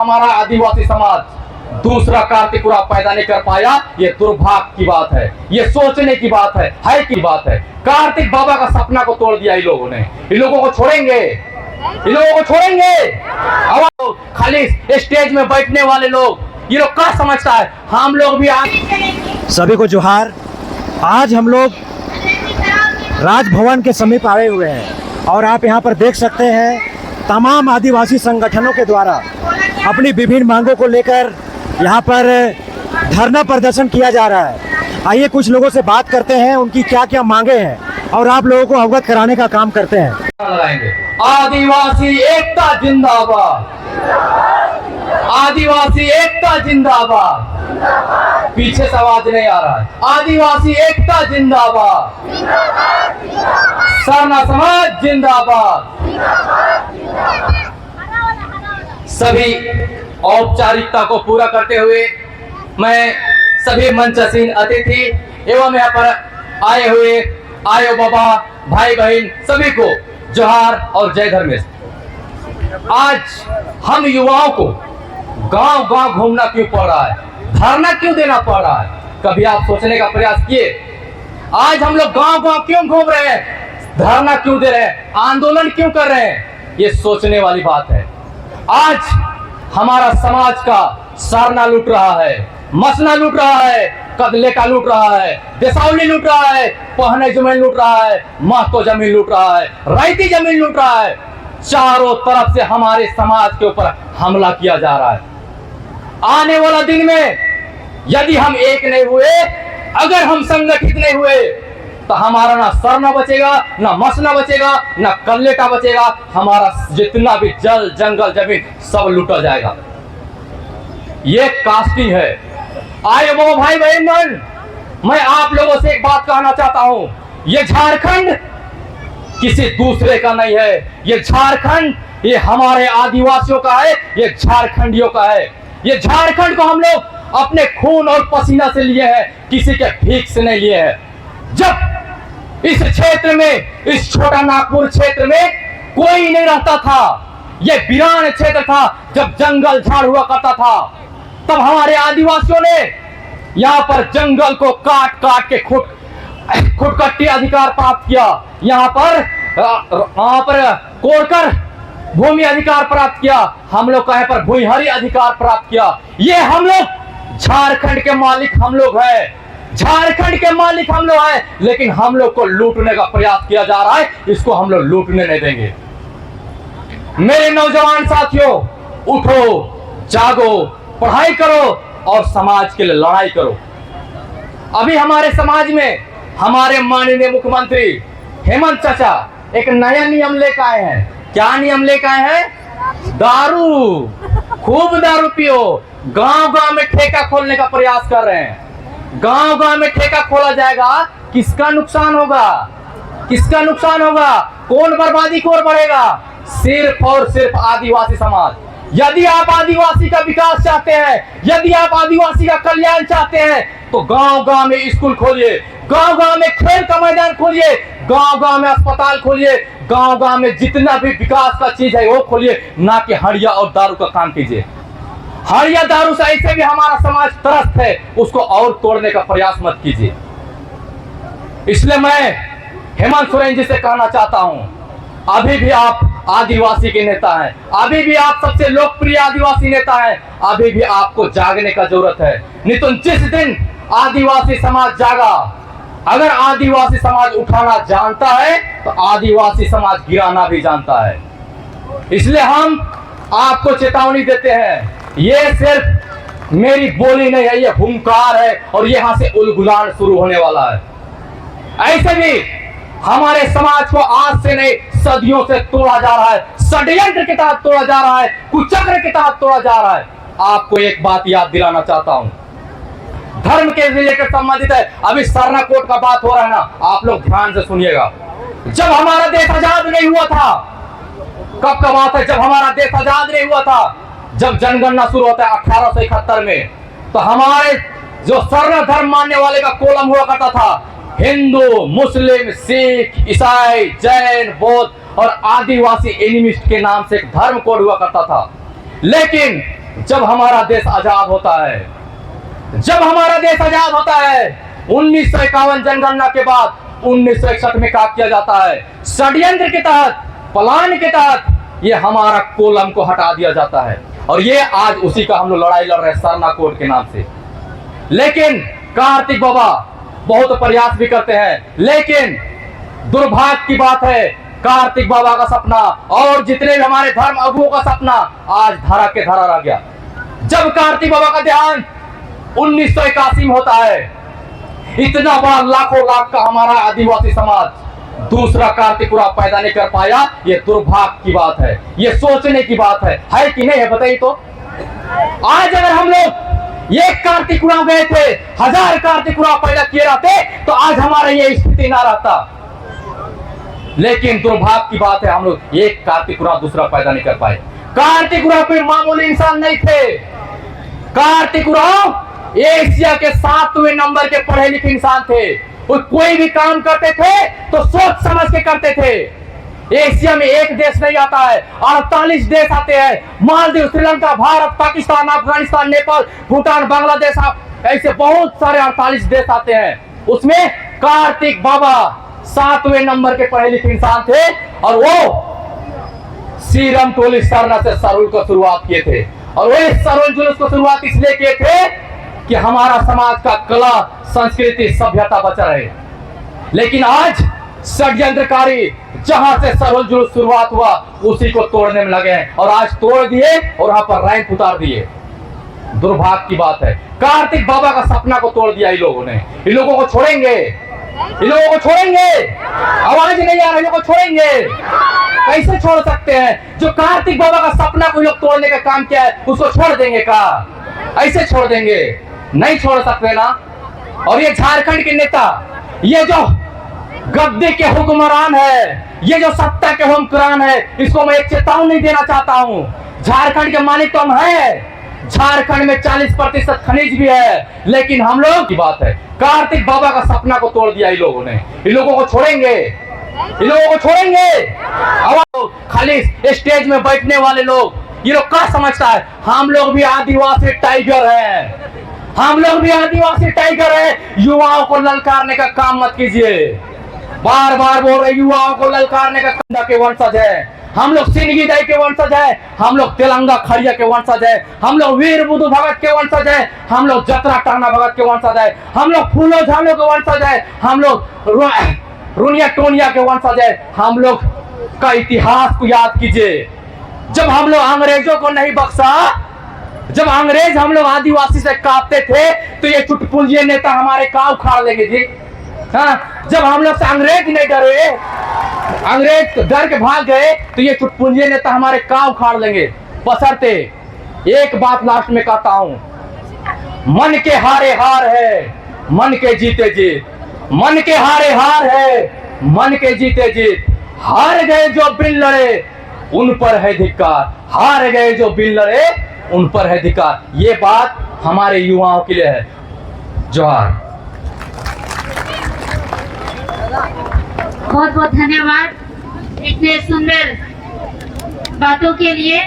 हमारा आदिवासी समाज दूसरा कार्तिक उरांव पैदा नहीं कर पाया, ये दुर्भाग्य की बात है, ये सोचने की बात है की बात है। कार्तिक बाबा का सपना को तोड़ दिया इन लोगों ने। इन लोगों को छोड़ेंगे, इन लोगों को छोड़ेंगे। अब खाली स्टेज में बैठने वाले लोग, ये लोग क्या समझता है, हम लोग भी सभी को जोहार। आज हम लोग राजभवन के समीप आए हुए हैं और आप यहाँ पर देख सकते हैं तमाम आदिवासी संगठनों के द्वारा अपनी विभिन्न मांगों को लेकर यहाँ पर धरना प्रदर्शन किया जा रहा है। आइए कुछ लोगों से बात करते हैं, उनकी क्या क्या मांगे हैं और आप लोगों को अवगत कराने का काम करते हैं। आदिवासी एकता जिंदाबाद, आदिवासी एकता जिंदाबाद। पीछे से आवाज नहीं आ रहा है। आदिवासी एकता जिंदाबाद, सरना समाज जिंदाबाद। सभी औपचारिकता को पूरा करते हुए मैं सभी मंचासीन अतिथि एवं यहाँ पर आए हुए आयो बाबा, भाई बहन सभी को जोहार और जय धर्मेश। आज हम युवाओं को गांव गांव घूमना क्यों पड़ रहा है, धरना क्यों देना पड़ रहा है, कभी आप सोचने का प्रयास किए? आज हम लोग गांव गांव क्यों घूम रहे हैं, धरना क्यों दे रहे हैं, आंदोलन क्यों कर रहे हैं? ये सोचने वाली बात है। आज हमारा समाज का सरना लूट रहा है, मसना लूट रहा है, कदले का लूट रहा है, देसावली लूट रहा है, पहने जमीन लूट रहा है, महतो जमीन लूट रहा है, रैती जमीन लूट रहा है। चारों तरफ से हमारे समाज के ऊपर हमला किया जा रहा है। आने वाला दिन में यदि हम एक नहीं हुए, अगर हम संगठित नहीं हुए, तो हमारा ना सरना बचेगा, ना मसना बचेगा, ना कल्लेटा बचेगा। हमारा जितना भी जल जंगल जमीन सब लूटा जाएगा। ये कास्टिंग है। आए वो भाई बहन मन, मैं आप लोगों से एक बात कहना चाहता हूं, ये झारखंड किसी दूसरे का नहीं है। ये झारखंड ये हमारे आदिवासियों का है, ये झारखंडियों का है। ये झारखंड को हम लोग अपने खून और पसीना से लिए हैं, किसी के भीख से नहीं लिए हैं। जब इस क्षेत्र में, इस छोटा नागपुर क्षेत्र में कोई नहीं रहता था, यह वीरान क्षेत्र था, जब जंगल झाड़ हुआ करता था, तब हमारे आदिवासियों ने यहाँ पर जंगल को काट काट के खुदकट्टी अधिकार प्राप्त किया। यहाँ पर कोड़कर भूमि अधिकार प्राप्त किया। हम लोग कहे पर भूमिहरी अधिकार प्राप्त किया। ये हम लोग झारखंड के मालिक हम लोग हैं, झारखंड के मालिक हम लोग हैं, लेकिन हम लोग को लूटने का प्रयास किया जा रहा है। इसको हम लोग लूटने नहीं देंगे। मेरे नौजवान साथियों, उठो, जागो, पढ़ाई करो और समाज के लिए लड़ाई करो। अभी हमारे समाज में हमारे माननीय मुख्यमंत्री हेमंत चाचा एक नया नियम लेकर आए हैं। क्या नियम लेकर आए हैं? दारू, खूब दारू पियो। गांव गांव में ठेका खोलने का प्रयास कर रहे हैं। गांव गांव में ठेका खोला जाएगा, किसका नुकसान होगा, किसका नुकसान होगा, कौन बर्बादी की ओर बढ़ेगा? सिर्फ और सिर्फ आदिवासी समाज। यदि आप आदिवासी का विकास चाहते हैं, यदि आप आदिवासी का कल्याण चाहते हैं, तो गांव गांव में स्कूल खोलिए, गांव गांव में खेल का मैदान खोलिए, गांव गांव में अस्पताल खोलिए, गांव गांव में जितना भी विकास का चीज है वो खोलिए, ना कि हड़िया और दारू का काम कीजिए। हड़िया दारू से ऐसे भी हमारा समाज त्रस्त है, उसको और तोड़ने का प्रयास मत कीजिए। इसलिए मैं हेमंत सोरेन जी से कहना चाहता हूं, अभी भी आप आदिवासी के नेता हैं, अभी भी आप सबसे लोकप्रिय आदिवासी नेता हैं, अभी भी आपको जागने का जरूरत है। नहीं तो जिस दिन आदिवासी समाज जागा, अगर आदिवासी समाज उठाना जानता है तो आदिवासी समाज गिराना भी जानता है। इसलिए हम आपको चेतावनी देते हैं, ये सिर्फ मेरी बोली नहीं है, ये हुंकार है और यहां से उलगुलान शुरू होने वाला है। ऐसे भी हमारे समाज को आज से नहीं सदियों से तोड़ा जा रहा है, षड्यंत्र के तहत तोड़ा जा रहा है, कुचक्र के तहत तोड़ा जा रहा है। आपको एक बात याद दिलाना चाहता हूं, धर्म के रिलेटेड संबंधित है। अभी सरना कोड का बात हो रहा है ना, आप लोग ध्यान से सुनिएगा। जब हमारा देश आजाद नहीं हुआ था, कब का बात है, जब हमारा देश आजाद नहीं हुआ था, जब जनगणना शुरू होता है 1871 में, तो हमारे जो सरना धर्म मानने वाले का कोलम हुआ करता था, हिंदू, मुस्लिम, सिख, ईसाई, जैन, बौद्ध और आदिवासी एनिमिस्ट के नाम से एक धर्म कोड हुआ करता था। लेकिन जब हमारा देश आजाद होता है, जब हमारा देश आजाद होता है 1951 जनगणना के बाद 1961 में क्या किया जाता है, षड्यंत्र के तहत, प्लान के तहत ये हमारा कोलम को हटा दिया जाता है। और ये आज उसी का हम लोग लड़ाई लड़ रहे हैं सरना कोड के नाम से। लेकिन कार्तिक बाबा बहुत प्रयास भी करते हैं, लेकिन दुर्भाग्य की बात है कार्तिक बाबा का सपना और जितने भी हमारे धर्म अगुओं का सपना आज धरा के धरा रह गया। जब कार्तिक बाबा का देहांत 1981 में होता है, इतना बड़ा लाखों लाख का हमारा आदिवासी समाज दूसरा कार्तिक उरांव पैदा नहीं कर पाया। ये दुर्भाग्य की बात है, ये सोचने की बात है कि नहीं है बताइए तो। आज अगर हम लोग एक कार्तिक उरांव गए थे, 1000 कार्तिक उरांव पैदा किए रहते तो आज हमारा ये स्थिति ना रहता। लेकिन दुर्भाग्य की बात है हम लोग एक कार्तिक उरांव दूसरा पैदा नहीं कर पाए। कार्तिक उरांव कोई मामूली इंसान नहीं थे। कार्तिक उरांव एशिया के 7वें नंबर के पढ़े लिखे इंसान थे। वो कोई भी काम करते थे तो सोच समझ के करते थे। एशिया में एक देश नहीं आता है, 48 देश आते हैं। मालदीव, श्रीलंका, भारत, पाकिस्तान, अफगानिस्तान, नेपाल, भूटान, बांग्लादेश, ऐसे बहुत सारे 48 देश आते हैं। उसमें कार्तिक बाबा 7वें नंबर के पढ़े लिखे इंसान थे और वो सीरम टोली सरना से सरुल को शुरुआत किए थे। और वो सरुल जुलूस को शुरुआत इसलिए किए थे कि हमारा समाज का कला, संस्कृति, सभ्यता बचा रहे। लेकिन आज षड्यंत्रकारी जहां से सरुल जुलूस शुरुआत हुआ उसी को तोड़ने में लगे हैं और आज तोड़ दिए और वहां पर रैंक उतार दिए। दुर्भाग्य की बात है, कार्तिक बाबा का सपना को तोड़ दिया इन लोगों ने। इन लोगों को छोड़ेंगे, इन लोगों को छोड़ेंगे, आवाज नहीं आ रही, लोगों को छोड़ेंगे। कैसे छोड़ सकते हैं? जो कार्तिक बाबा का सपना को लोग तोड़ने का काम किया है उसको छोड़ देंगे का? ऐसे छोड़ देंगे? नहीं छोड़ सकते ना। और ये झारखंड के नेता, ये जो गद्दे के हुक्मरान है, ये जो सत्ता के हुक्मरान है, इसको मैं एक चेतावनी देना चाहता हूँ। झारखंड के मालिक तो हम हैं, झारखंड में 40% खनिज भी है, लेकिन हम लोग की बात है कार्तिक बाबा का सपना को तोड़ दिया इन लोगों ने। इन लोगों को छोड़ेंगे, इन लोगों को छोड़ेंगे। खाली स्टेज में बैठने वाले लोग, ये लोग क्या समझता है हम लोग भी आदिवासी टाइगर हैं, हम लोग भी आदिवासी टाइगर हैं। युवाओं को ललकारने का काम मत कीजिए। बार बार बोल रहे युवाओं को ललकारने का काम के वंशज है। हम लोग सिंदगी दाई के वंशज है, हम लोग तेलंगा खड़िया के वंशज है, हम लोग वीर बुद्धू भगत के वंशज है, हम लोग जतरा टाना भगत के वंशज है, हम लोग फूलो झालो के वंशज है, हम लोग रुनिया टोनिया के वंशज है। हम लोग का इतिहास को याद कीजिए। जब हम लोग अंग्रेजों को नहीं बख्शा, जब अंग्रेज हम लोग आदिवासी से काटते थे तो ये चुटपुंजिए नेता हमारे काव उखाड़ लेंगे जी। हाँ, जब हम लोग से अंग्रेज नहीं डरे, अंग्रेज डर के भाग गए तो ये चुटपुंजिए नेता हमारे काव उखाड़ लेंगे। बशर्ते एक बात लास्ट में कहता हूं, मन के हारे हार है, मन के जीते जीत। मन के हारे हार है, मन के जीते जीत। हार गए जो बिन लड़े उन पर है धिक्कार, हार गए जो बिन लड़े उन पर है धिक्कार। ये बात हमारे युवाओं के लिए है। जोहार। बहुत बहुत धन्यवाद इतने सुंदर बातों के लिए।